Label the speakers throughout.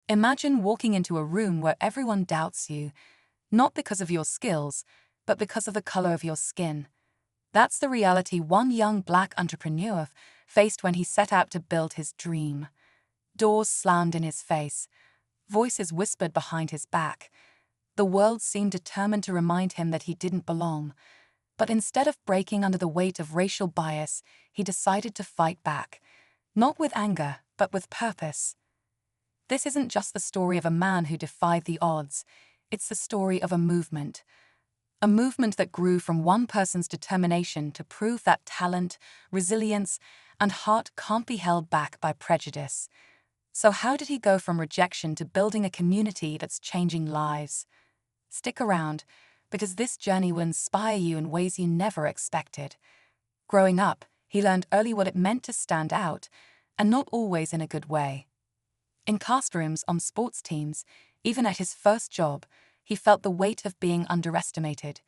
Speaker 1: Imagine walking into a room where everyone doubts you, not because of your skills, but because of the color of your skin. That's the reality one young black entrepreneur faced when he set out to build his dream. Doors slammed in his face, voices whispered behind his back. The world seemed determined to remind him that he didn't belong. But instead of breaking under the weight of racial bias, he decided to fight back. Not with anger, but with purpose. This isn't just the story of a man who defied the odds. It's the story of a movement. A movement that grew from one person's determination to prove that talent, resilience, and heart can't be held back by prejudice. So how did he go from rejection to building a community that's changing lives? Stick around, because this journey will inspire you in ways you never expected. Growing up, he learned early what it meant to stand out, and not always in a good way. In classrooms, on sports teams, even at his first job, he felt the weight of being underestimated.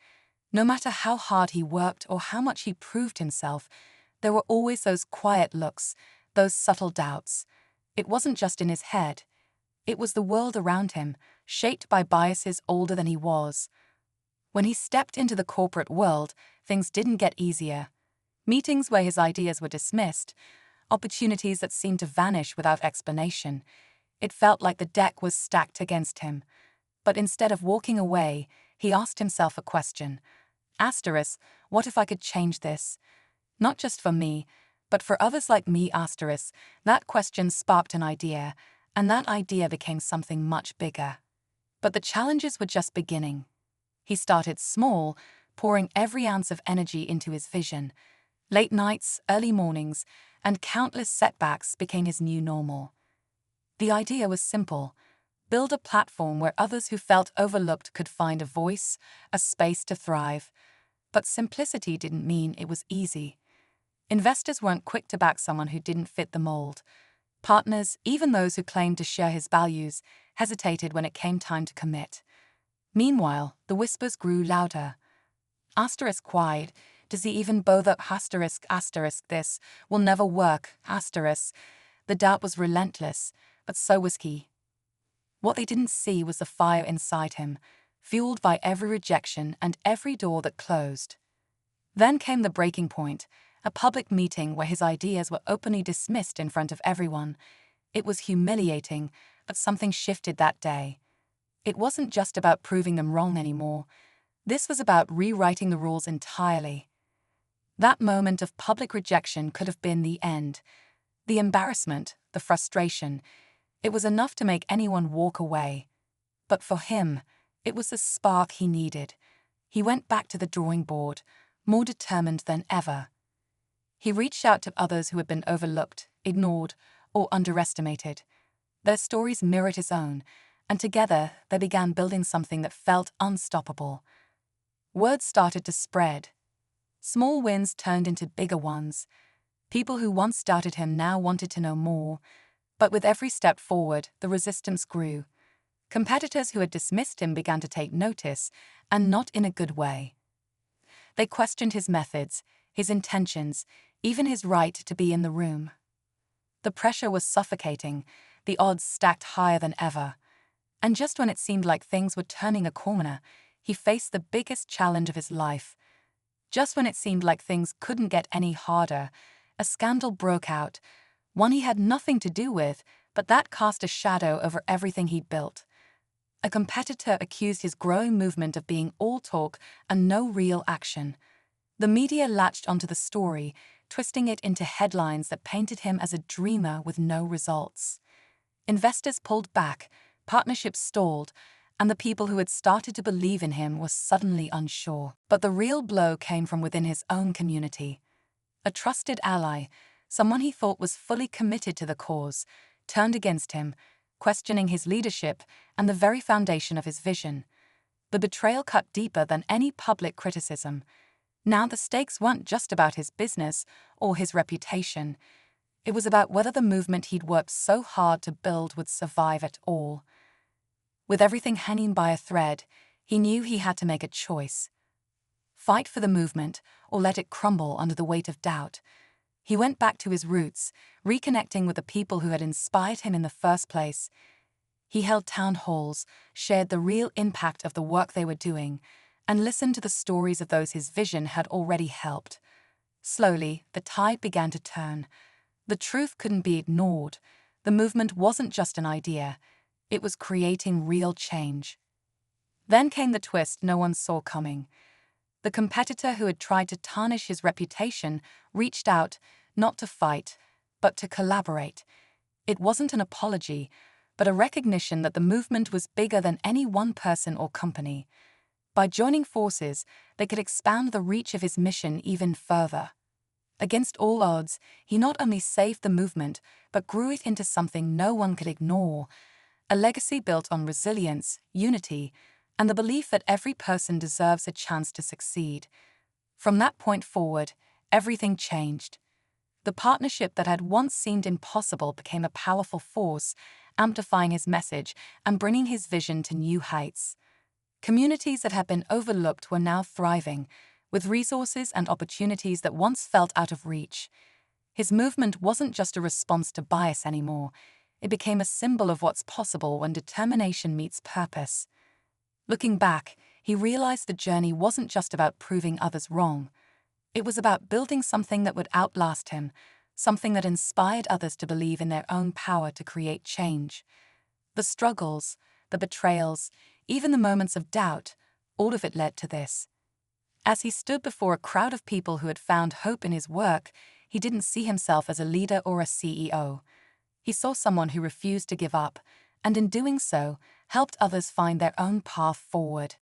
Speaker 1: No matter how hard he worked or how much he proved himself, there were always those quiet looks, those subtle doubts. It wasn't just in his head. It was the world around him, shaped by biases older than he was. When he stepped into the corporate world, things didn't get easier. Meetings where his ideas were dismissed, opportunities that seemed to vanish without explanation. It felt like the deck was stacked against him. But instead of walking away, he asked himself a question. Asterisk, what if I could change this? Not just for me, but for others like me, asterisk. That question sparked an idea, and that idea became something much bigger. But the challenges were just beginning. He started small, pouring every ounce of energy into his vision. Late nights, early mornings, and countless setbacks became his new normal. The idea was simple: build a platform where others who felt overlooked could find a voice, a space to thrive. But simplicity didn't mean it was easy. Investors weren't quick to back someone who didn't fit the mold. Partners, even those who claimed to share his values, hesitated when it came time to commit. Meanwhile, the whispers grew louder. Asterisk quiet. Does he even bother? Asterisk, this will never work. Asterisk. The doubt was relentless, but so was he. What they didn't see was the fire inside him, fueled by every rejection and every door that closed. Then came the breaking point, a public meeting where his ideas were openly dismissed in front of everyone. It was humiliating, but something shifted that day. It wasn't just about proving them wrong anymore. This was about rewriting the rules entirely. That moment of public rejection could have been the end. The embarrassment, the frustration, it was enough to make anyone walk away. But for him, it was the spark he needed. He went back to the drawing board, more determined than ever. He reached out to others who had been overlooked, ignored, or underestimated. Their stories mirrored his own, and together they began building something that felt unstoppable. Word started to spread. Small wins turned into bigger ones. People who once doubted him now wanted to know more. But with every step forward, the resistance grew. Competitors who had dismissed him began to take notice, and not in a good way. They questioned his methods, his intentions, even his right to be in the room. The pressure was suffocating, the odds stacked higher than ever. And just when it seemed like things were turning a corner, he faced the biggest challenge of his life. Just when it seemed like things couldn't get any harder, a scandal broke out, one he had nothing to do with, but that cast a shadow over everything he'd built. A competitor accused his growing movement of being all talk and no real action. The media latched onto the story, twisting it into headlines that painted him as a dreamer with no results. Investors pulled back, partnerships stalled, and the people who had started to believe in him were suddenly unsure. But the real blow came from within his own community. A trusted ally, someone he thought was fully committed to the cause, turned against him, questioning his leadership and the very foundation of his vision. The betrayal cut deeper than any public criticism. Now the stakes weren't just about his business or his reputation. It was about whether the movement he'd worked so hard to build would survive at all. With everything hanging by a thread, he knew he had to make a choice. Fight for the movement or let it crumble under the weight of doubt. He went back to his roots, reconnecting with the people who had inspired him in the first place. He held town halls, shared the real impact of the work they were doing, and listened to the stories of those his vision had already helped. Slowly, the tide began to turn. The truth couldn't be ignored. The movement wasn't just an idea. It was creating real change. Then came the twist no one saw coming. The competitor who had tried to tarnish his reputation reached out, not to fight, but to collaborate. It wasn't an apology, but a recognition that the movement was bigger than any one person or company. By joining forces, they could expand the reach of his mission even further. Against all odds, he not only saved the movement, but grew it into something no one could ignore, a legacy built on resilience, unity, and the belief that every person deserves a chance to succeed. From that point forward, everything changed. The partnership that had once seemed impossible became a powerful force, amplifying his message and bringing his vision to new heights. Communities that had been overlooked were now thriving, with resources and opportunities that once felt out of reach. His movement wasn't just a response to bias anymore. It became a symbol of what's possible when determination meets purpose. Looking back, he realized the journey wasn't just about proving others wrong. It was about building something that would outlast him, something that inspired others to believe in their own power to create change. The struggles, the betrayals, even the moments of doubt, all of it led to this. As he stood before a crowd of people who had found hope in his work, he didn't see himself as a leader or a CEO. He saw someone who refused to give up, and in doing so, helped others find their own path forward.